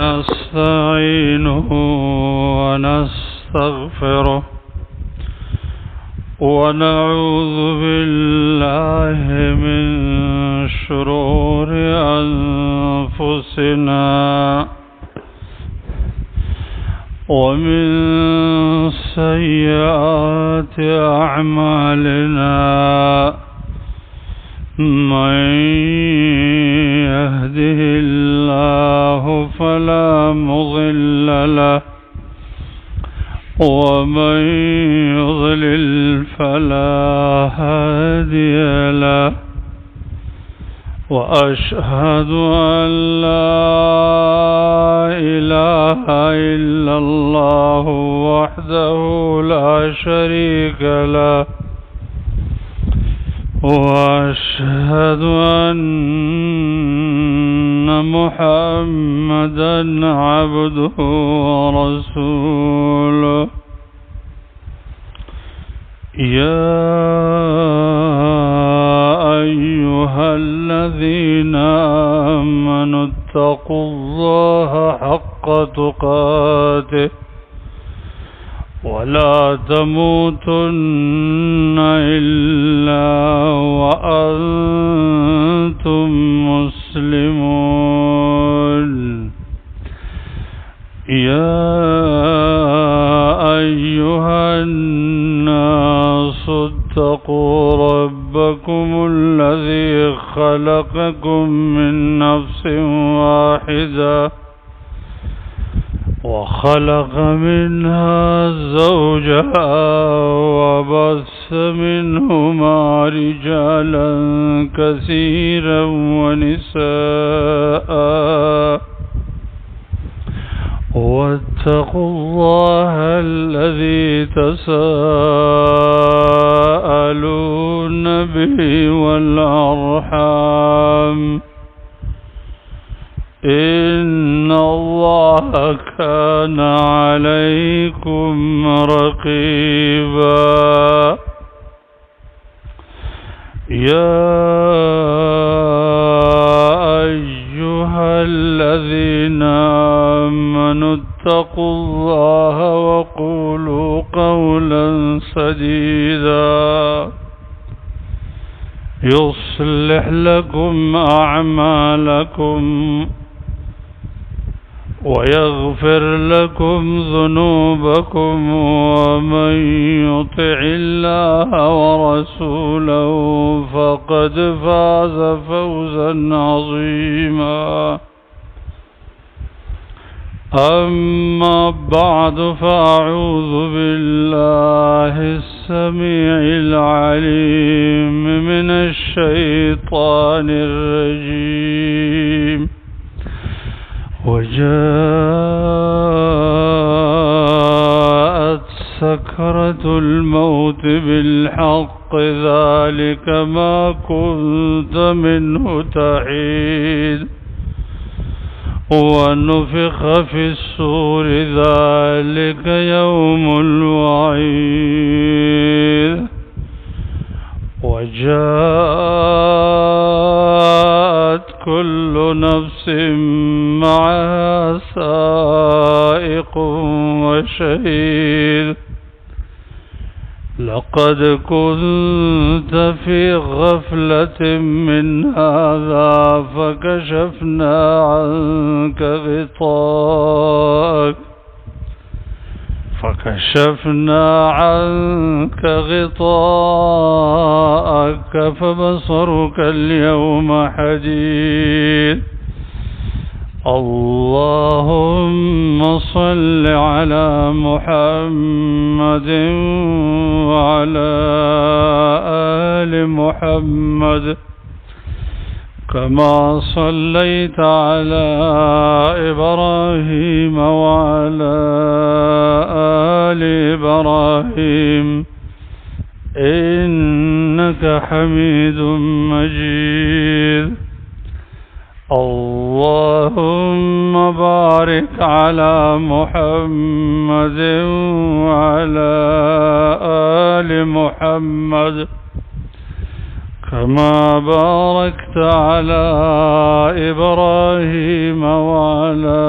نستعينه ونستغفره ونعوذ بالله من شرور أنفسنا ومن سيئات أعمالنا من يهده الله فلا مضل له ومن يضلل فلا هادي له وأشهد أن لا إله إلا الله وحده لا شريك له وأشهد أن محمدًا عبده ورسوله يا أيها الذين آمنوا اتقوا الله حق تقاته ولا تموتن إلا وأنتم مسلمون يا أيها الناس اتقوا ربكم الذي خلقكم من نفس واحدة وخلق منها زوجها وبث منهما رجالا كثيرا ونساء واتقوا الله الذي تساءلون به والأرحام إن الله كان عليكم رقيبا يا أيها الذين آمنوا اتقوا الله وقولوا قولا سديدا يصلح لكم أعمالكم ويغفر لكم ذنوبكم ومن يطع الله ورسوله فقد فاز فوزا عظيما أما بعد فأعوذ بالله السميع العليم من الشيطان الرجيم وجاءت سكرة الموت بالحق ذلك ما كنت منه تحيد ونفخ في الصور ذلك يوم الوعيد وجاءت كل نفس معها سائق وشهيد لقد كنت في غفلة من هذا فكشفنا عنك غطاءك فبصرك اليوم حديد اللهم صل على محمد وعلى آل محمد كما صليت على إبراهيم وعلى آل إبراهيم إنك حميد مجيد اللهم بارك على محمد وعلى آل محمد كما باركت باركت على إبراهيم وعلى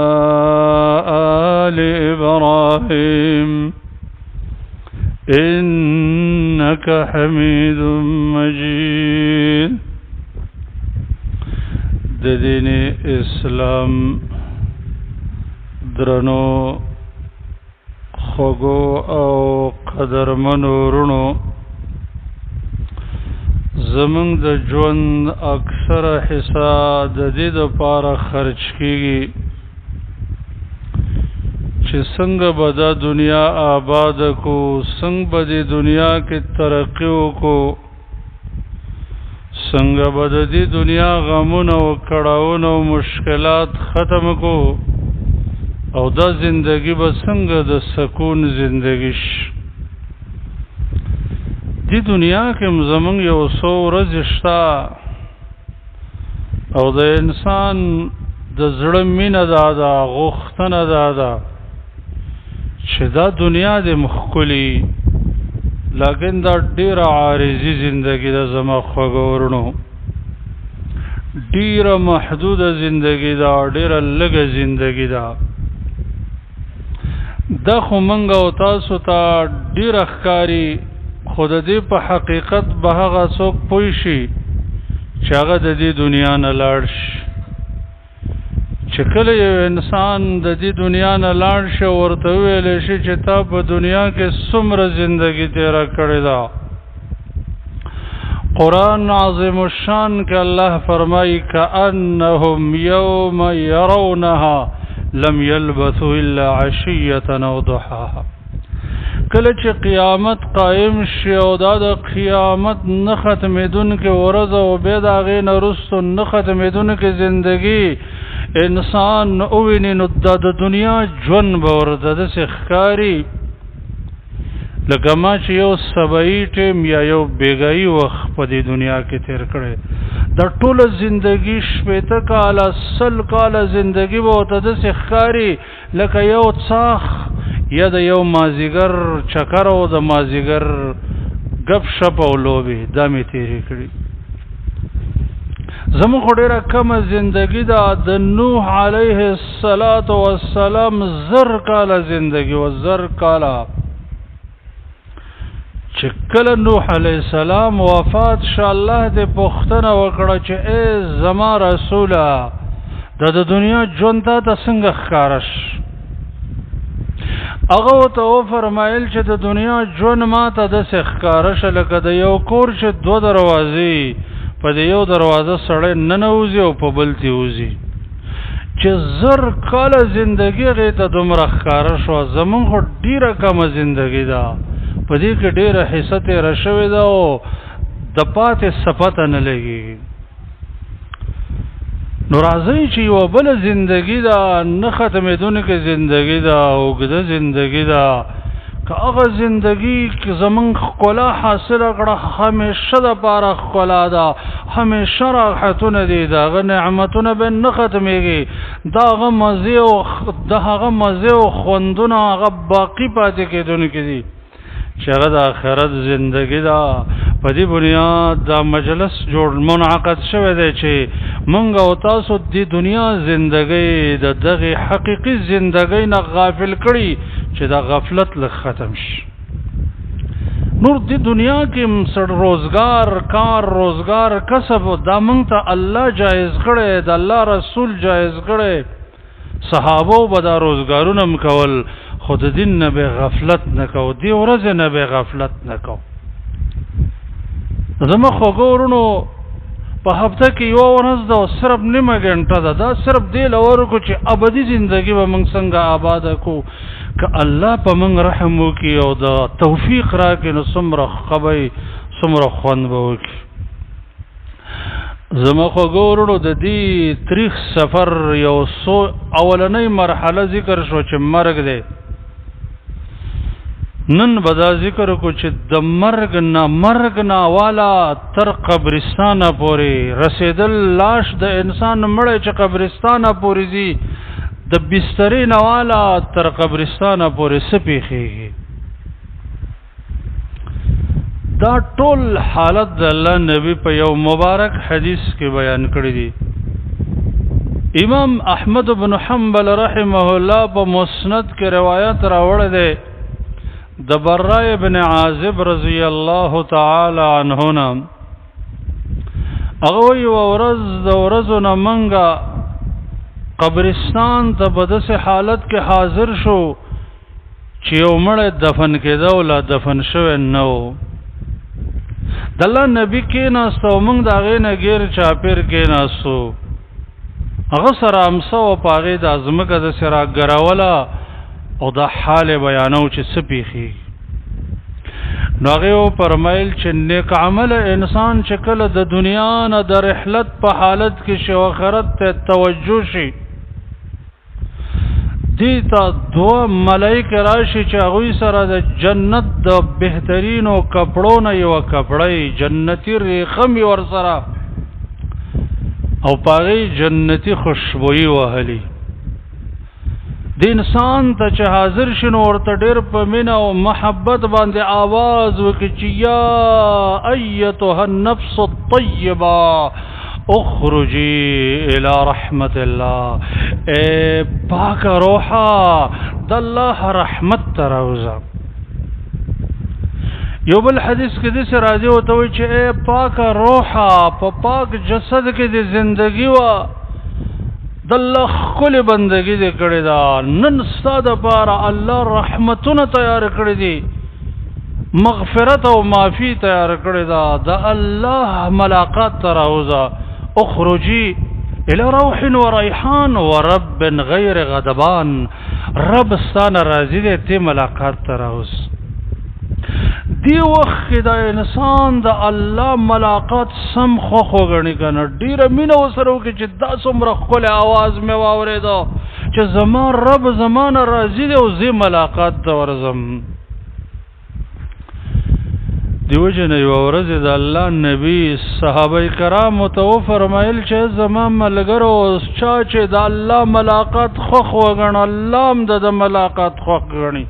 الرحيم إنك حميد مجيد. د دین اسلام درنو خوگو او قدرمنو رونو زمونږ د ژوند اکثره حصہ د دې دپاره خرچ کیږي چې څنګه به دا دنیا آباد کو، څنګه به دې دنیا کې ترقی وکړو، څنګه به د دې دنیا غمونه او کړاوونه او مشکلات ختم کو، او دا زندگی به څنګه د سکون زندگی شي. دی دنیا کې زمونږ یو څو ورځې شته او د انسان د زړه مینه دا ده، غوښتنه دا ده چې دا دنیا د مخکلی، لیکن دا ډیره عارضی زندگی ده زما خوږو ورونو، ډیره محدوده زندگی ده، ډیره لږه زندگی ده. دا خو منګ او تاسو ته ډیره ښکاري، خو د دې په حقیقت به هغه څوک پوه شي چې هغه د دې دنیا نه لاړ شي. چې کله یو انسان د دې دنیا نه لاړ شي، ورته وویلی شي چې تا په دنیا کې څومره زندگی تیره کړې ده. قرآن عظیم الشان کې الله فرمایي کأنهم یوم یرونها لم یلبثوا الا عشیة او ضحاها. کله چې قیامت قائم شي او دا د قیامت نه ختمېدونکې ورځ او بیا د هغې نه وروستو نه ختمېدونکې زندګي انسان وویني، نو دا د دنیا ژوند به ورته داسې ښکاري لکه ما چې یو سبایي ټیم یا یو بیګایي وخت په دې دنیا کې تیر کړی. دا ټوله زندګي 80 کاله 100 کاله زندګي به ورته داسې ښکاري لکه یو څاښ یا د یو مازیګر چکر او د مازیګر گپ شپ او لوبې دا مې تیرې کړي. زموږ خو ډېره کمه زندګي ده. د نوح علیه السلام 1000 کاله زندګي و، 1000 کاله. چې کله نوح علیه السلام وفات شه، الله دې پوښتنه وکړه چې ای زما رسوله دا د دنیا ژوند تا ته څنګه ښکاره شي؟ هغه ورته وفرمایل چې د دنیا ژوند ما ته داسې ښکاره شه لکه د یو کور چې 2 دروازې، په د یو دروازه سړی ننوځي او په بل تې وځي. چې 1000 کاله زندګي هغې ته دومره ښکاره شوه. زمونږ خو ډېره کمه زندګي ده، په دې کې ډېره حصه تېره شوې ده او د پاتې څه پته نه لګېږي. نو راځئ چې یوه بله زندګي ده، نه ختمېدونکې زندګي ده، اوږده زندګي ده. که هغه زندګي زمونږ ښکلا حاصله کړه، همیشه دپاره ښکلا ده، همیشه راحتونه دي، د هغه نعمتونه به نه ختمېږي، د هغه مزې او خوندونه هغه باقي پاتې کېدونکي دي چې هغه د آخرت زندګي ده. په دې بنیاد دا مجلس منعقد شوی دی چې مونږ او تاسو د دنیا زندګۍ د دغې حقیقي زندګۍ نه غافل کړي چې دا غفلت لږ ختم شي. نور دې دنیا کې روزګار، کار، روزګار، کسب دا مونږ ته الله جایز کړی، د الله رسول جایز کړی. صحابو به دا روزګارونه م کول، خو د دین نه به غفلت نه کو، دې ورځې نه به غفلت نه کو. زما خوږو ورونو په هفته کې یوه ورځ ده او صرف نیمه ګنټه ده، دا صرف دې له ورکو چې ابدي زندګي به موږ څنګه آباده کو. که الله په موږ رحم وکړي او د توفیق راکړي نو څومره ښه به وي، څومره خوند به وکړي. زما خوږو ورونو د دې تریخ سفر یو څو اولنۍ مرحله ذکر شو چې مرګ دی. نن بدا ذکر کو چې د مرګ نه والا تر قبرستانه پورې رسیدل، لاش د انسان مړی چې قبرستانه پورې ځي، د بسترې نه والا تر قبرستانه پورې څه پیښیږي. دا ټول حالت د الله نبی په یو مبارک حدیث کې بیان کړی دی. امام احمد بن حنبل رحمه الله په مسند کې روایت راوړی دی د براء بن عازب رضی الله تعالی عنه نه هغه وی ورځونه منګه قبرستان ته په داسې حالت کې حاضر شو چې یو مړ دفن کېده او لا دفن شوی نه و د الله نبی کېناستو موږ د هغې نه غیر چاپېر کېناستو هغه سره امسه و په هغې د ځمکه داسې راګروله او دا حال بیانو چې څه پیښېږي نو هغې وفرمیل چې نیک عمل انسان چې کله د دنیا نه د رحلت په حالت کې شي او آخرت ته توجه شي دې ته دوه ملایکې راشي چې هغوی سره د جنت د بهترینو کپړو نه یوه کپړی جنتي ریخم یې ورسره او په هغې جنتي خوشبویي وهلي د انسان ته چې حاضر شي نو ورته ډېر په مینه او محبت باندې آواز وکړي چې یا ایتها النفس الطیبه اخرجی الى رحمت الله اے پاک روحا د الله رحمت تراوزا یو بل حدیث کې د سر راځي او ته وي چې اے پاک روحا په پاک جسد کې د زندگی وا د الله خپل بندگی دې کړې دا نن ستاده پاره الله رحمتونه تیار کړې دي مغفرت او معافی تیار کړې دا د الله ملاقات تراوزا اخرجی الى روح وريحان ورب غیر غضبان رب ستانه راضی دې ته ملاقات تراوز دی وخت دا انسان د الله ملاقات سم خو غنی کنه ډیر مینه وسره کې چې دا څومره خپل आवाज مې واورېدو چې زما رب زمانه راضی دی او زه ملاقات ته ورزم دیو جن یو ورځ د الله نبی صحابه کرام تو فرمایل چې زما ملګرو چا چې د الله ملاقات خو غن الله هم د ملاقات خو غنی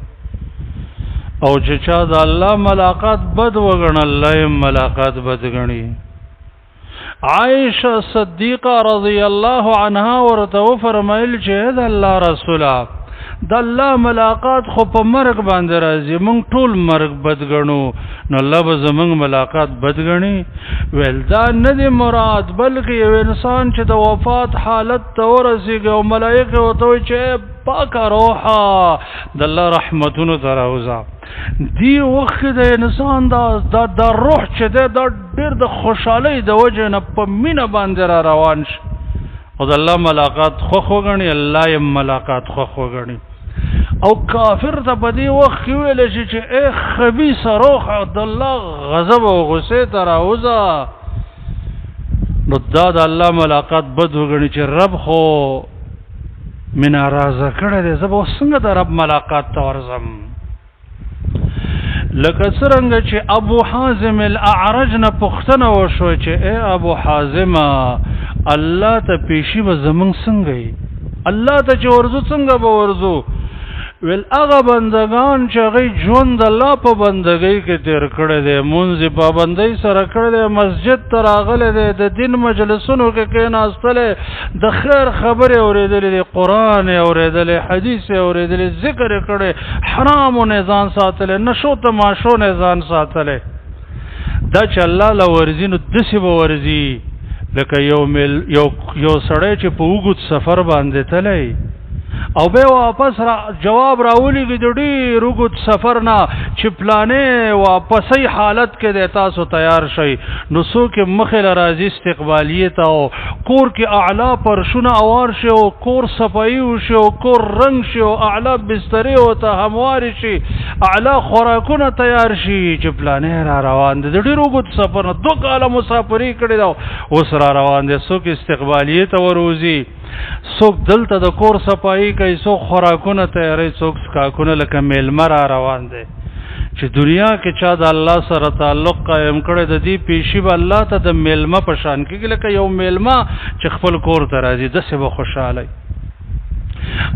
او چې چا د الله ملاقات بد وګڼ الله ملاقات بد غني عائشہ صدیقہ رضی الله عنها ورته فرمایل چې د الله رسوله د الله ملاقات خو په مرګ باندې راځي مونږ ټول مرګ بد غنو نو الله به زمونږ ملاقات بد غني ویل دا نه دی مراد بلکې یو انسان چې د وفات حالت ته ورسیږي او ملائکه ورته وایي چې پاک روحا د الله رحمتونو ته راوځه دی وخت د انسان دا روح چې دا ډېر د خوشحالۍ د وجه نه په مینه باندې را روان شي او د الله ملاقات خو غني الله یې ملاقات خو غني او کافر ته په دې وخت کې ویل شي چې اے خبیث روح د الله غضب او غصه ته راوځه نو دا د الله ملاقات بد وګڼي چې رب خو منا رازه کړی دی زه به څنګه د رب ملاقات ته ورځم لکه څرنګه چې ابو حازم الاعرج نه پوښتنه وشوه چې اے ابو حازم الله ته پیشي به زمونږ څنګه یي الله ته چې ورځو څنګه به ورځو ویل هغه بندگان چې هغوی ژوند الله په بندګۍ کې تېر کړی دی مونځ یې پابندۍ سره کړی دی مسجد ته راغلی دی د دین مجلسونو کې کېناستلی د خیر خبرې اورېدلې دي قرآن یې اورېدلی حدیث یې اورېدلی ذکر یې کړی حرامو نه ځان ساتلی نشو تماشو نه ځان ساتلی دا چې الله له ورځي نو داسې به ورځي لکه یو سړی چې په اوږد سفر باندې تلی او به واپس جواب راولېږي د ډېر اوږد سفر نه چې پلانې واپسۍ حالت کې دی تاسو تیار شئ نو څوک یې مخې له راځي استقبالیې ته او کور کې اعلی پرشونه اوار شي او کور صفایي وشي او کور رنګ شي او اعلی بسترې ورته هموارې شي اعلی خوراکونه تیار شي چې پلانې را روان دی د ډېر اوږد سفر نه 2 کاله مسافري کړې ده اوس را روان دی څوک استقبالیې ته وروځي څوک دلته د کور صفایي کوي څوک خوراکونه تیاری څوک سکاکونه لکه میلمه را روان دی چې دنیا کې چا د الله سره تعلق قایم کړی د دې پیشي به الله ته د میلمه په شان کېږي لکه یو میلمه چې خپل کور ته راځي داسې به خوشحالی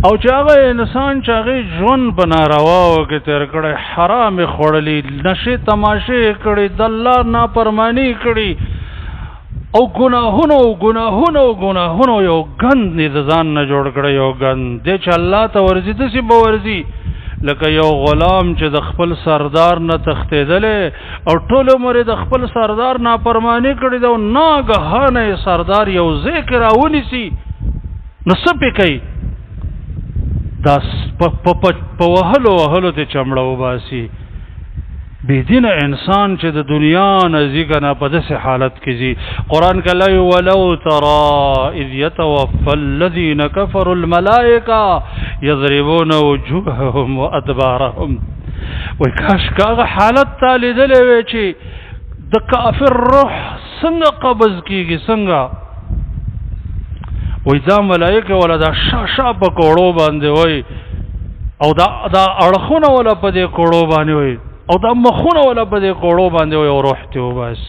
او چې هغه انسان چې هغې ژوند په نارواو کې تېر کړی حرام یې خوړلي نشې تماشې کړي د الله نافرماني کړي او ګناهونو یو غند نه ځان نه جوړ کړی یو غند دې چې الله ته ورزي د سی بورزي لکه یو غلام چې د خپل سردار نه تختیدلې او ټول عمر د خپل سردار نافرمانی کړې دا ناګهانه سردار یو ذکر اونیسی نو سپې کوي دا په وهلو ته چمړه وباسي بيدین انسان چې د دنیا نزدیک نه په داسې حالت کې زی قران کله ولو ترى اذ يتوفى الذين كفروا الملائكه يضربون وجوههم وادبارهم وکاش کاغه حالت تعالی دلې وی چې د کافر روح څنګه قبض کیږي څنګه وې دا ملائکه ولا دا شاشا په کوړو باندې وای او دا اړخونه ولا په دې کوړو باندې وای او دا مخونه ولا په دې کوړو باندې وای او روح ته وبس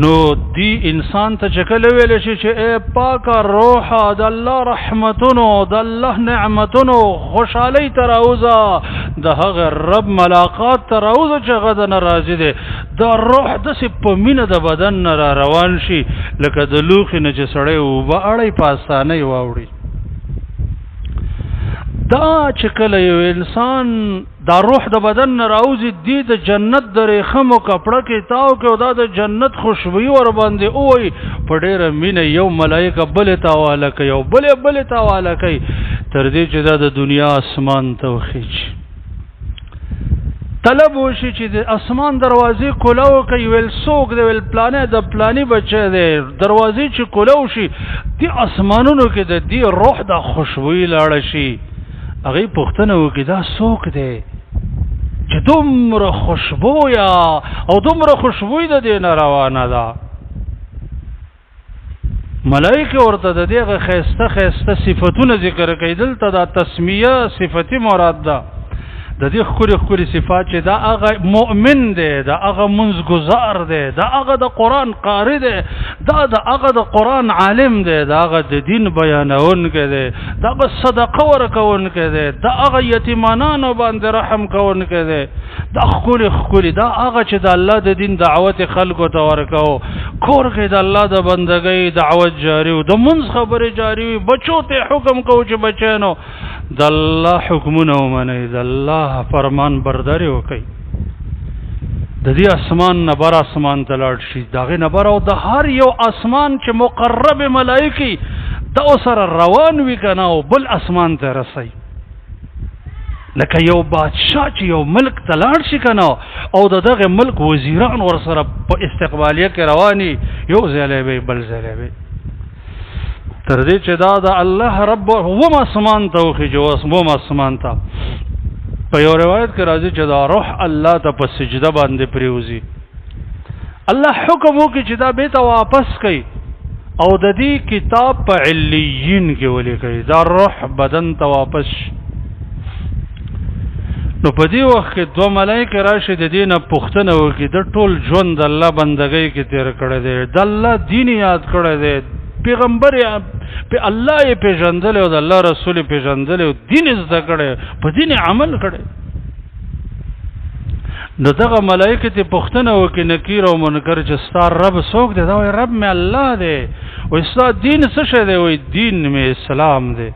نو دی انسان ته چکل ویل شي چې اے پاک روح د الله رحمتونو د الله نعمتونو خوشالۍ تراوزه د هغه رب ملاقات تراوزه چې غدا ناراضي دي د روح د په مینه د بدن را روان شي لکه د لوخ نه چې سړی و باړی پاسانه واوړي دا چې کله یو انسان دا روح د بدن راوځي دی د جنت د ریخمو کپړه کې تاو کې او دا د جنت خوشبوئی ور باندې اوي په ډېر مینه یو ملائکه بل تاواله کوي او بل تاواله کوي تر دې چې دا د دنیا اسمان ته وخیچ طلب وشي چې د اسمان دروازې کولاو کوي ویل سوق دی ویل پلانې د پلانې بچی دی دروازې چې کولاو شي دی اسمانونو کې د دی روح د خوشبوئی لاړ شي هغه پښتنه وکي دا سوق دی چې دومره خوشبویا او دومره خوشبوئی د دې روانه ده ملائکه ورته د دې خسته صفاتونه ذکر کوي دلته دا تسمیه صفتی مراد ده د دې خوري صفات چې دا هغه مؤمن دی دا هغه منځګزار دی دا هغه د قران قاری دی دا هغه د قران عالم دی دا هغه د دین بیانونکی دی دا هغه صدقه ورکونکی دی دا هغه یتیمانانو باندې رحم کوونکی دی دا خوري دا هغه چې د الله د دین دعوت خلکو ته ورکاو کور کې د الله د بندګۍ دعوت جاری او د منځ خبره جاری وي بچو ته حکم کو چې بچانو د الله حکمونه ومني د الله فرمان برداري وکي د دې اسمان نه بر اسمان ته لاړ شي داغه نه بر او د هر یو اسمان چې مقرب ملائکي دا سره روان وي کنه او بل اسمان ته رسي لکه یو بادشاہ چې یو ملک ته لاړ شي کنه او دغه ملک وزیران ور سره په استقبالیه کې رواني یو ځلې بل ځلې تر دې چې دا د الله رب هو اسمان ته خو جو اسمان ته په یو روایت کې راځي چې دا روح الله ته په سجده باندې پریوزي الله حکم وکړي چې دا به ته واپس کړي او د دې کتاب په علیین کې ولیکي دا روح بدن ته واپس نو په دې وخت کې دوه ملائکه راشي د دینه پوښتنه وکړي د ټول ژوند د الله بندګۍ کې تیر کړی دی د الله دین یاد کړی دی پیغمبر په الله یې پیژندل او د الله رسول پیژندل او دین زده کړي په دین عمل کړي دغه ملائکه ته پوښتنه وکړي نکیر او منکر چې ستار رب څوک دی دا وایي رب مې الله دی او ستاسو دین څه شی دی وایي دین مې اسلام دی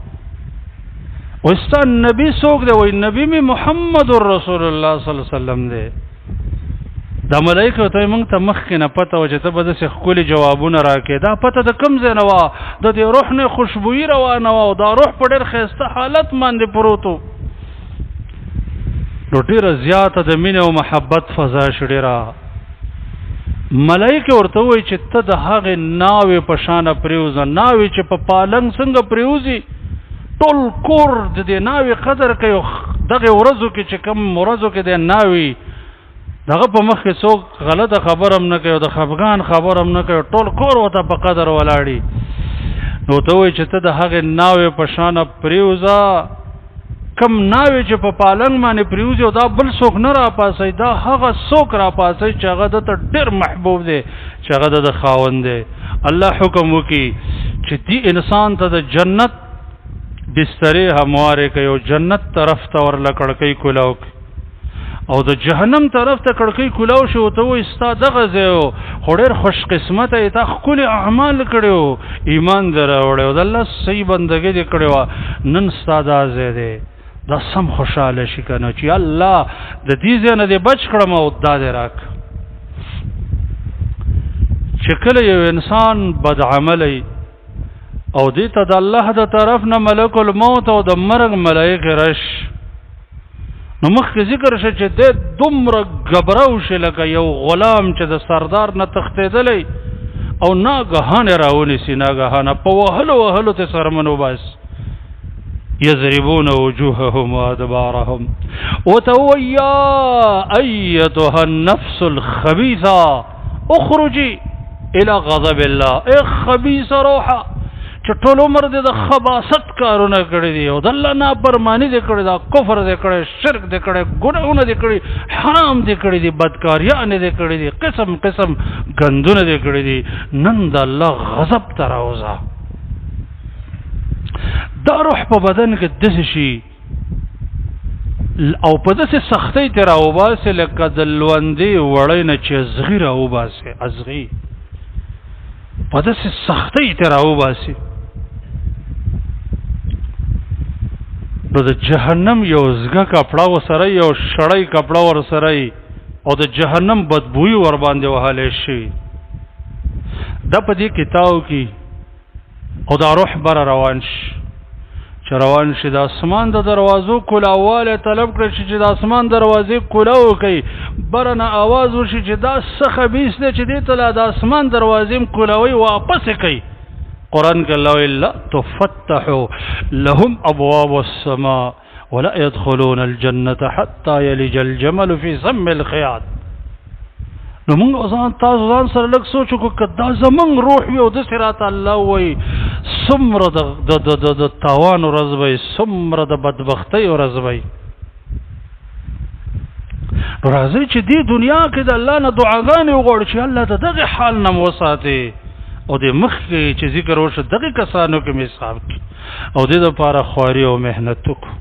او ستاسو نبی څوک دی وایي نبی مې محمد رسول الله صلی الله علیه وسلم دی دا ملائکه ته موږ ته مخکې نه پته و چې ته به داسې ښکلي جوابونه راکې دا پته د کوم ځای نه وه د دې روح نه خوشبويي روانه وه او دا روح په ډېر ښایسته حالت باندې پروت و نو ډېره زیاته د مینې او محبت فضا شي ډېره ملائکه ورته وایي چې ته د هغې ناوې په شانه پرېوځه ناوې چې په پالنګ څنګه پرېوځي ټول کور د دې ناوې قدر کوي دغې ورځو کې چې کوم ورځو کې د ناوې دغه په مخ کې څوک غلطه خبر هم نه کوي او د خفګان خبر هم نه کوي ټول کور ورته په قدر ولاړي نو ته وایي چې ته د هغې ناوې په شانه پرېوځه کم ناوې چې په پالنګ باندې پرېوځي او دا بل څوک نه راپاسوي دا هغه څوک راپاسوي چې هغه دته ډېر محبوب دی چې هغه د خاوند دی الله حکم وکړي چې دې انسان ته د جنت بسترې هموارې کوي او جنت طرف ته ورله کړکۍ کولاو او د جهنم طرف ته کړکۍ کولاو شو ته وې ستا دغه ځای خو ډېر خوش قسمته یې تا ښکلي اعمال کړي وو ایمان دې راوړی او د الله صحیح بندګي دې کړې وه نن ستا دا ځای دی دا سم خوشحاله شي که نه چې الله د دې ځای نه دې بچ کړم او دا دې راک چې کله یو انسان بد عملی او دې ته د الله د طرف نه ملک الموت او د مرګ ملایکې رش نو مخکې ذکر شه چې دې دومره ګبراو شي لکه یو غلام چې د سردار نه تښتېدلی او ناګهانې راونیسي ناګهانه په وهلو وهلو ته سرمن وباس یضربون وجوههم وادبارهم وتو یا ایتها النفس الخبیثه اخرجي الى غضب الله ای خبیث روحه چې ټول عمر دې د خباثت کارونه کړي دي او د الله نافرماني دې کړې ده کفر دې کړی شرک دې کړی ګناهونه دې کړي حرام دې کړي دي بدکاریانې دې کړي دي قسم قسم ګندونه دې کړي دي نن د الله غضب ته راوځه دا روح په بدن کې داسې شي او په داسې سختۍ ترې راوباسې لکه د لوندې وړۍ نه چې ازغي راوباسې ازغي په داسې سختۍ ترې راوباسې نو د جهنم یو زګه کپړه ورسره یو شړی کپړه ورسره او د جهنم بدبوی ور باندې وهلی شي دا په دې کتاب کې او دا روح بره روان شي چې روان شي د اسمان د دروازو کولاواله طلب کړي چې د اسمان دروازې کولاو کوي بره نه آواز وشي چې دا څه خبیث دی چې دې ته د اسمان دروازې کولاوي واپس کوي قرآن کې الله الا تفتح لهم ابواب السماء ولا يدخلون الجنه حتى يلج الجمل في سم الخياط نو موږ ځان تاسو ځان سره لږ سوچ وکړو که دا زمونږ روح وي او داسې راته الله وایي څومره د تاوان ورځ به وي څومره د بدبختۍ ورځ به وي نو راځئ چې دې دنیا کې د الله نه دعاګانې وغواړو چې الله د دغې حال نه م وساتې او د مخکې چې ذکر وشو دغې کسانو کې مې حساب کړي او دې دپاره خواري او محنت وکړو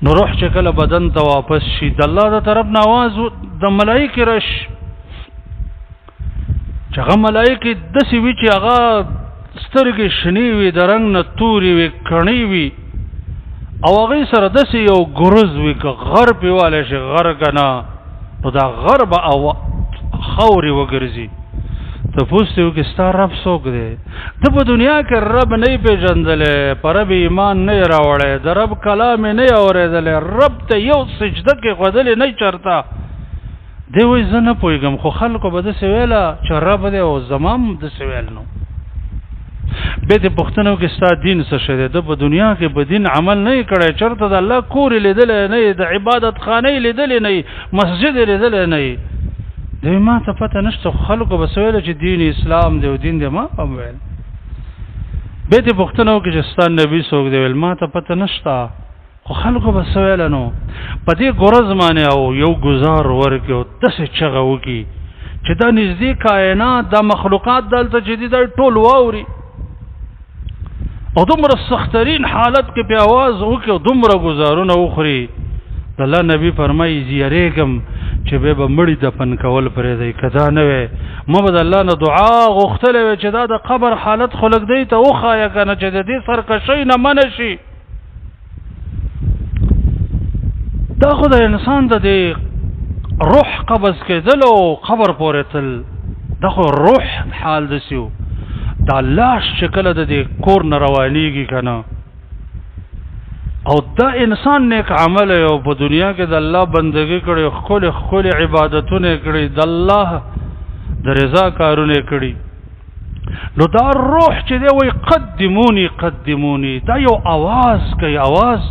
نو روح چې کله بدن ته واپس شي د الله د طرف نه آواز د ملایکې رش چې هغه ملایکې داسې وي چې هغه سترګې شنې وي د رنګ نه تورې وي کڼې وي او هغې سره داسې یو ګرز وي که غر پې والی شي غر که نه نو دا غر به خاورې وګرځي تپوس ته وکړي ستا رب څوک دی ته په دنیا کې رب نه یې پېژندلی په رب ایمان نه یې راوړی د رب کلام یې نه یې اورېدلی رب ته یو سجده کې ښودلې نه چرته دی وایي زه نه پوهېږم خو خلکو به داسې ویله چې رب دی او زما هم داسې ویل نو بیا دې پوښتنه وکړي ستا دین څه شی دی ده په دنیا کې په دین عمل نه یې کړی چېرته د الله کور یې لیدلی نه یې د عبادت خانه یې لیدلی نه یې مسجد یې لیدلی نه یې دوی ما ته پته نشته خلکو به څه ویله چې دین اسلام دی او دین دی ما هم ویل بیا دې پوښتنه وکړي چې ستا نبي څوک دی ویل ما ته پته نشته خو خلکو به څه ویله نو په دې ګورز باندې او یو ګزار ورکړي او داسې چغه وکړي چې دا نږدې کائنات دا مخلوقات دلته چې دي دا ټول واوري او دومره سخترین حالت کې په آواز وکړي او دومره ګزارونه وخوري د الله نبی فرمایي زیریږم چې بیا به مړي دفن کول پرېږدئ که دا نه وی ما به د الله نه دعا غوښتلی وی چې دا د قبر حالت خو لږ دی ته وښایه که نه چې د دې سرکشۍ نه منع شي دا خو د انسان د دې روح قبض کېدل او قبر پورې تل دا خو روح حال داسې و دا لاش چې کله د دې کور نه روانېږي که نه او دا انسان نیک عمل او په دنیا کې د الله بندګي کړي ښکلې ښکلې عبادتونه کړي د الله د رضا کارونه کړي نو دا روح چې دی وایي قدموني قدموني دا یو آواز کوي آواز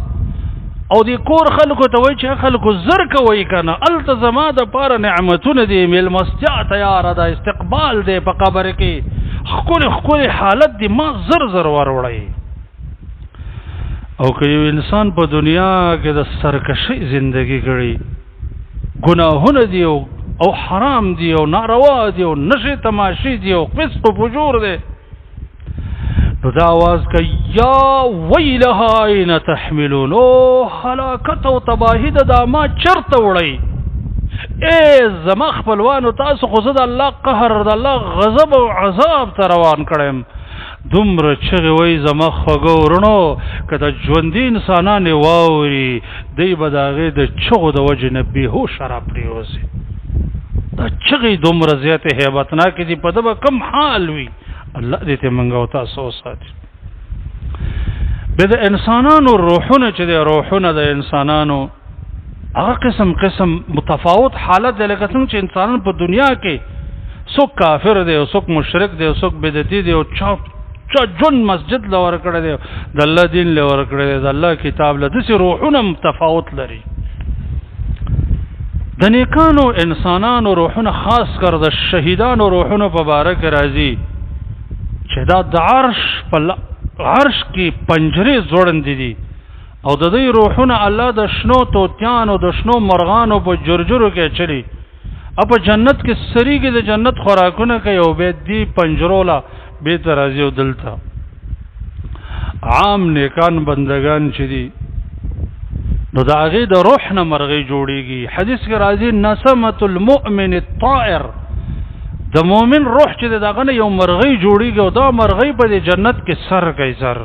او دې کور خلکو ته وایي چې خلکو زر کوئ که نه هلته زما دپاره نعمتونه دي میلمستیا تیاره ده استقبال دی په قبر کې ښکلې ښکلې حالت دی ما زر زر وروړئ او که یو انسان په دنیا کې د سرکشۍ زندگی کړي ګناهونه دي او حرام دي او ناروا دي او نشې تماشې دي او فسق و فجور دی نو دا आवाज کوي یا ویلها اين تحملون، او هلاکت او تباہی دا ما چرته وړي. اے زما خپلوانو تاسو خو زه د الله قهر، د الله غضب او عذاب ته روان کړم. دومره چغې وایي زما خوږو ورونو، که د ژوندي انسانانې واوري دی به د هغې د چغو د وجې نه بېهوشه راپرېوځي. دا چغې دومره زیاتې هیبتناکې دي، په ده به کوم حال وي. الله دې ته موږ او تاسو وساتي. بیا د انسانانو روحونه چې دی، روحونه د انسانانو هغه قسم قسم متفاوت حالت دی، لکه څنګه چې انسانان په دنیا کې څوک کافر دی او څوک مشرک دی او څوک بدعتي دی او چا جون مسجد له ورکړی دی، د الله دین له ورکړی دی، د الله کتاب له، داسې روحونه متفاوت لري. د نیکانو انسانانو روحونه، خاص کر د شهیدانو روحونه په باره کې راځي چې دا د عرش کې پنجرې ځوړندې دي او د دوی روحونه الله د شنو توتیانو د شنو مرغانو په جرجرو کې اچلي او په جنت کې سریږي، د جنت خوراکونه کوي او بیا دی پنجرو له بیرته راځي. او دلته عام نیکان بندگان چې دي نو د هغې د روح نه مرغۍ جوړېږي. حدیث کې راځي نسمة المؤمن الطائر، د مؤمن روح چې د هغه نه یو مرغۍ جوړېږي او دا مرغۍ په دې جنت کې سر کوي سر.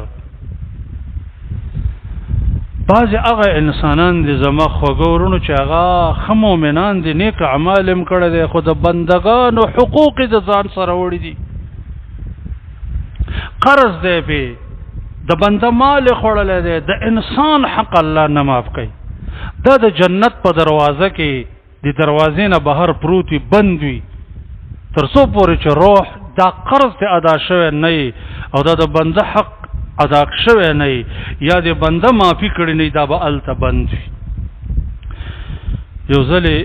بعضې هغه انسانان دي زما خوږو ورونو چې هغه ښه مؤمنان دي، نیک اعمال هم کړی دی، خو د بندګانو حقوق یې د ځان سره وړي دي. قرض دی پې، د بنده مال یې خوړلی دی، د انسان حق الله نه معاف کوي. دا د جنت په دروازه کې د دروازې نه بهر پروت وي، بند وي، تر څو پورې چې روح دا قرض ته ادا شوی نه وي او دا د بنده حق ادا شوی نه وي یا د بنده معافي کړی نه وي، دا به هلته بند وي. یو ځلې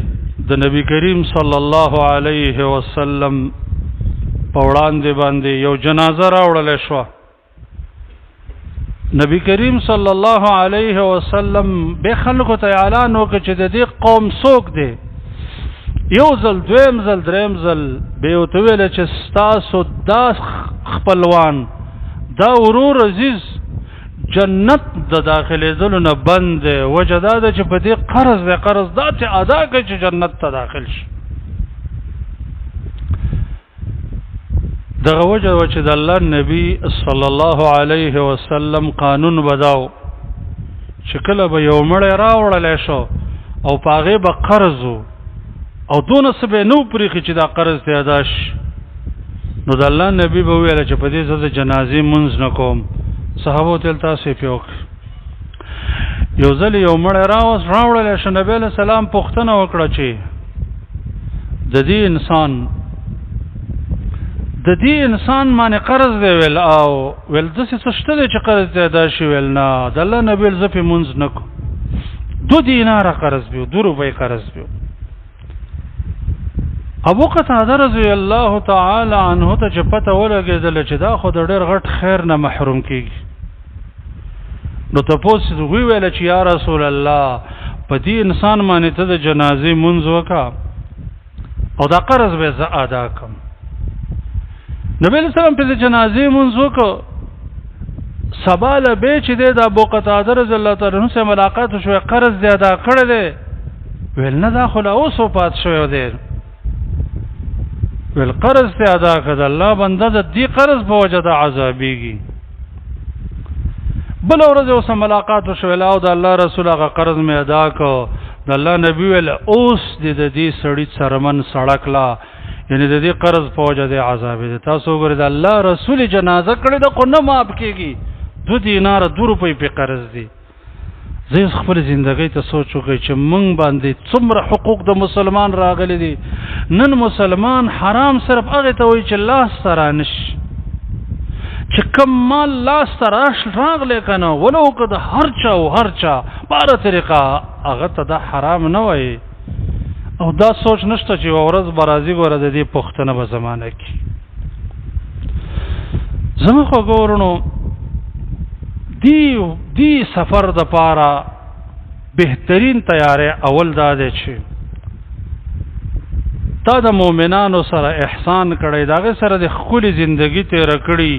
د نبی کریم صلی الله علیه وسلم په وړاندې باندې یو جنازه راوړلی شوه. نبی کریم صلی الله علیه وسلم به خلکو ته اعلان وکړ چې د دې قوم څوک دی. یو ځل، دویم ځل، دریم ځل به یې ورته وویله چې ستاسو دا خپلوان، دا ورور عزیز جنت د داخلېدلو نه بند دی، وجه دا ده چې په دې قرض دی، قرض دا ته ادا کړي چې جنت ته داخل شي. دغه وجه و چې د الله نبی صلی الله علیه وسلم قانون بداو چې کله به یو مړی راوړلی شو او په هغې به قرض و او دونه څه به یې نه و پرېښي چې دا قرض ته ادا شي، نو د الله نبی به وویله چې په دې زه د جنازې مونځ نه کوم. صحابو ته تاسو یې پې وکړه. یو ځل یو مړی راوړلی شو، نبي علیه السلام پوښتنه وکړه چې د دې انسان باندې قرض دی ویل، او ویل داسې څه شته دی چې قرض دی ادا شي؟ ویل نه. د الله نبي ویل زه پې مونځ نه کوم. 2 دیناره قرض بیو، 2 روپۍ قرض بیو. ابو قتاده رضی الله تعالی عنه ته چې پته ولګېدله چې دا خو د ډېر غټ خیر نه محروم کېږي، نو تپوس یې وویله چې یا رسول الله په دې انسان باندې ته د جنازې مونځ وکړه او دا قرض به زه ادا کړم. نبی علیہ السلام په جنازې مونځ وکړو. سبا له به چې دی د ابو قتاده رضی الله تعالی عنه سره ملاقات وشو، قرض دی ادا کړی دی؟ ویل نه، دا خو لا اوس وفات شوی دی. ویل قرض ته ادا کړه، الله بنده د دې قرض په وجه د عذابېږي. بله ورځ یې اوسه ملاقات وشو، او د الله رسول هغه قرض مې ادا کړ. د الله نبي ویل اوس دې د دې سړي څرمن سړک لا، یعنی د دې قرض په وجه د عذاب دی. تاسو وګورئ د الله رسول جنازه کړې ده خو نه معاف کېږي، 2 دیناره 2 روپۍ پې قرض دی. زه خپل زندګۍ ته سوچ وکړئ چې موږ باندې څومره حقوق د مسلمان راغلی دي. نن مسلمان حرام صرف هغې ته وایي چې لاس ته رانشي، چې کم مال لاس ته راغلی که نه ولو که د هر چا او هر چا په هره طریقه هغه ته دا حرام نه وایي، او دا سوچ نشته چې یوه ورځ به راځي ګوره د دې پوښتنه به زمانه کې. زما خوږو ورونو، دی سفر د پاره بهترین تیاری اول دا دی چې تا د مؤمنانو سره احسان کړی، د هغې سره د ښکلې زندګي تېره کړي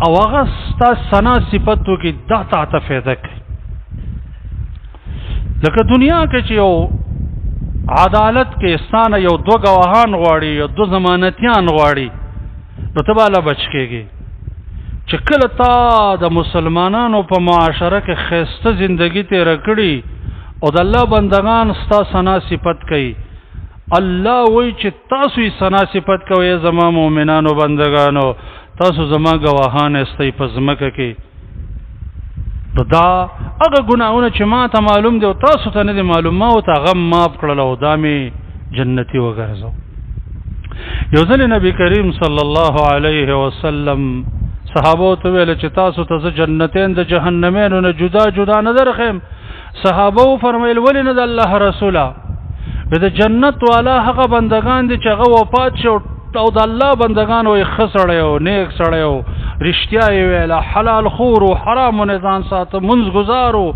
او هغه ستا ثنا صفت وکړي دا تا ته فایده کوي. لکه دنیا کې چې یو عدالت کې ستانه یو دو گواهان غواړي یو دو ضمانتیان غواړي نو ته بالا بچ کېږي چې کله تا د مسلمانانو په معاشره کې ښایسته زندگی تېره کړي او د الله بندگان ستا ثنا صفت کوي الله وایي چې تاسو یې ثنا صفت کوئ زما مؤمنانو بندگانو تاسو زما گواهان استئ په ځمکه کې نو دا هغه ګناهونه چې ما ته معلوم دي او تاسو ته نه دي معلوم ما ورته هغه معاف کړل او دا مې جنتي وګرځو. یو ځل نبی کریم صلی الله علیه وسلم صحابو ته ویل چې تاسو ته جنتین د جهنمینو نه جدا جدا نه درخم. صحابو فرمایل ولې نه د الله رسوله د جنت والا هغه بندگان دي چې هغه وفات شو او د الله بندگان وي خسړی او نیک سړی او رښتیا یې ویله حلال خور او حرام نه ځان ساته منځ ګزارو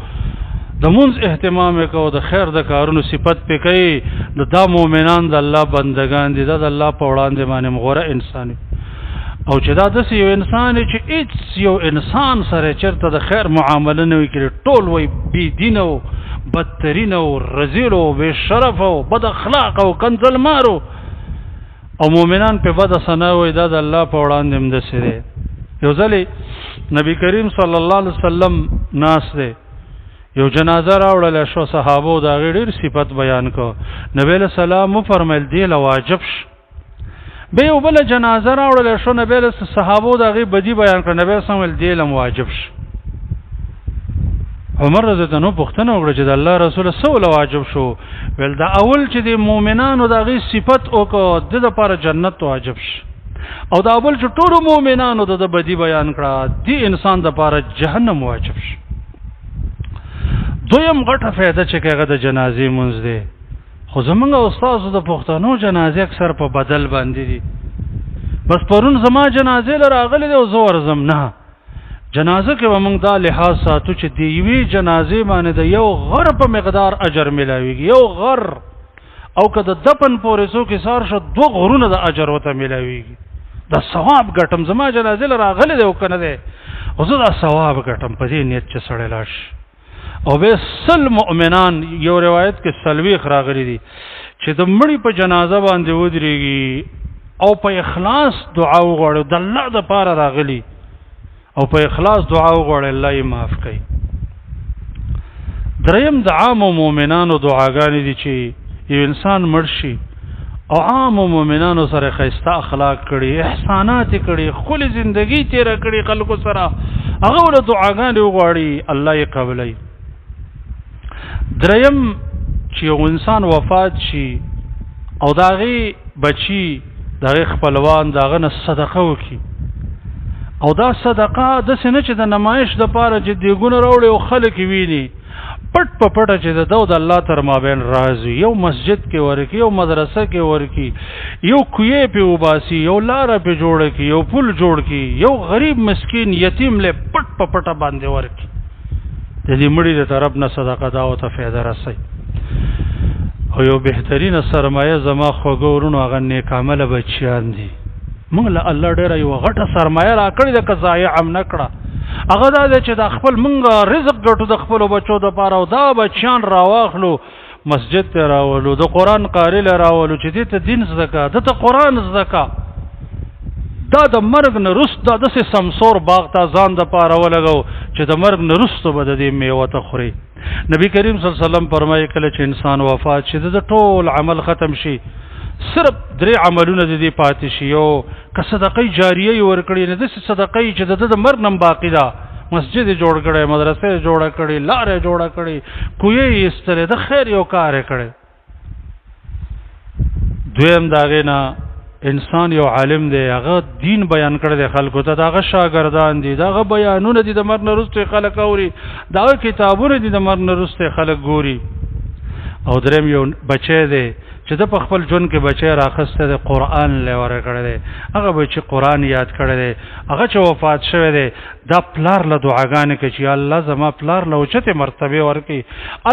د منځ اهتمام یې کوو د خیر د کارونو صفت پې کوي نو دا مؤمنان د الله بندگان دي دا د الله په وړاندې باندې غوره انسان او چې دا داسې یو انسان چې هېڅ یو انسان سره چېرته د خیر معامله نه وي کړې ټول وایي بېدین او بدترین او رذیل او بې شرف او بد اخلاق او کنځلمارو او مؤمنان په بد ثنا وایي دا د الله په وړاندې هم داسې دی. یو ځلې نبی کریم صلی الله علیه وسلم ناست دی یو جنازه راوړله شو صحابو د هغې ډېر صفت بیان کو نبی علیه السلام وفرمیل دې له واجب شو بیا یو بله جنازه راوړله شو نبی علیه صحابو د هغې بدي بیان کړه نبی علیه ویل دې له واجب شو. عمر رضی الله عنه پوښتنه وکړه چې د الله رسول څه له واجب شو ویل دا اول چې د مؤمنانو د هغې صفت وکړو د دپاره جنت واجب شو او دا اول چې ټولو مؤمنانو د بدي بیان کړه دې انسان دپاره جهنم واجب شو. دویم غټه فایده چې هغه د جنازې مونځ دی خو زمونږ استادو د پښتنو جنازې اکثر په بدل باندې دي بس پرون زما جنازې له راغلی دی او زه ورځم نه جنازه کې به موږ دا لحاظ ساتو چې د یوې جنازې باندې د یو غر په مقدار اجر میلاویږي یو غر او که د دفن پورې څوک ایثار شو 2 غرونه د اجر ورته میلاویږي دا ثواب ګټم زما جنازې له راغلی دی او که نه دی خو زه دا ثواب ګټم په دې نیت چې سړی لاړ شي. او به سل مؤمنان یو روایت کې سلويخ راغلي دي چې د مړي په جنازه باندې ودرېږي او په اخلاص دعا وغواړي د الله د پاره راغلي او په اخلاص دعا وغواړي الله یې معاف کوي. دریم د عام مؤمنانو دعاګانې دي چې یو انسان مړ شي او عام مؤمنانو سره ښایسته اخلاق کړي احسانات کړي ښکلې زندګي تېره کړي خلکو سره هغه له دعاګانې وغواړي الله یې قبلوي. دریم چې یو انسان وفات شي او د هغې بچي د هغې خپلوان د هغه نه صدقه وکړي او دا صدقه داسې نه چې د نمایش دپاره چې دیګونه راوړي او خلک یې ویني پټ په پټه چې د ده او د الله تر مابین راز وي یو مسجد کې ورکړي یو مدرسه کې ورکړي یو کویې پې وباسي یو لاره پې جوړه کړي یو پل جوړ کړي یو غریب مسکین یتیم له پټ په پټه باندې ورکړي د دې مړي د طرف نه صدقه دا ورته فایده رسوي. او یو بهترینه سرمایه زما خوږه ورونو هغه نیک عمله بچیان دي موږ له الله ډېره یوه غټه سرمایه راکړې ده که ضایع هم نه کړه هغه دا دی چې د خپل موږ رزق ګټو د خپلو بچو دپاره او دا بچیان راواخلو مسجد ته راولو د قرآن قاري له راولو چې دې ته دین زده که ده ته قرآن زده که دا د مرګ نه رست دا داسې سمسور باغ ته ځان دپاره ولګو چې د مرګ نه رستو به د دې میوه ته خوري. نبی کریم صلی الله علیه وسلم فرمایي کله چې انسان وفات شي د ټول عمل ختم شي صرف 3 عملونه د دې پاتې شي یو که صدقه جاریه یې ورکړي نه داسې صدقه چې د ده د مرګ نه باقي ده مسجد یې جوړ کړی مدرسه یې جوړه کړې لاره یې جوړه کړې کویې یې ایستلې د خیر یو کار یې کړی. دویم د هغې نه انسان یو عالم دی هغه دین بیان کړی دی خلکو ته د هغه شاګردان دي د هغه بیانونه دي د مرګ نه وروسته خلک اوري د هغه کتابونه دي د مرګ نه وروسته خلک ګوري. او دریم یو بچی دی چې د په خپل ژوند کې بچی راخسته دی قرآن له ورکړی دی هغه بچی قرآن یاد کړی دی هغه چې وفات شوی دی دا پلار له دعاګانې کوي چې الله زما پلار له اوچتې مرتبې ورکړي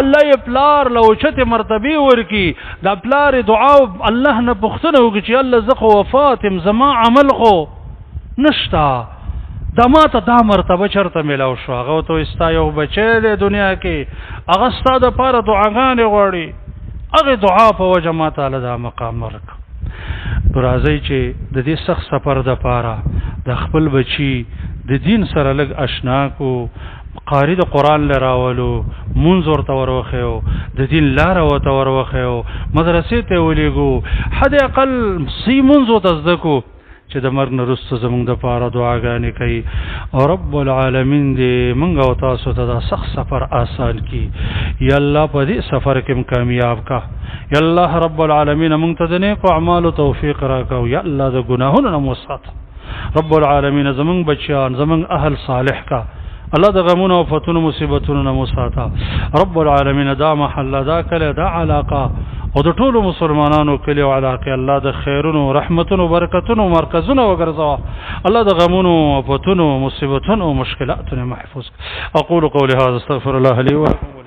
الله یې پلار له اوچتې مرتبې ورکړي دا پلار دعا الله نه پوښتنه وکړي چې الله زه خو وفات یم زما عمل خو نشته د ماته دا مرتبه چرته ملاو شو هغه ته استا یو بچی دی دنیا کې هغه ستا د پاره دعاګانې غواړي هغه دعا په وجه ما تعالی دا مقام ورک راځي چې د دې سخت سفر د پاره د خپل بچی د دین سره لګ آشنا کو قاری د قران لراولو منظور ته وروخیو د دین لار او ته وروخیو مدرسې ته ولېګو حد اقل سی منځو تزدکو چې د مرګ نه وروسته زموږ د پاره دعاګانې کوي او رب العالمین دې موږ او تاسو ته دا سخت سفر آسان کړي یا الله په دې سفر کې کامیاب کا یا الله رب العالمین موږ ته د نیکو اعمالو توفیق راکاو یا الله د ګناهونو نه موسات رب العالمین زموږ بچیان زموږ اهل صالح کا الله د غمونو او فتونو مصیبتونو نه موساته رب العالمین دا محل دا کله دا علاقه او د ټولو مسلمانانو کلی او علاقه الله د خیرونو رحمتونو برکتونو مرکزونو وګرځوا الله د غمونو او فتونو مصیبتونو مشکلاتونو محفوظ اقول قولي هذا استغفر الله لي ولكم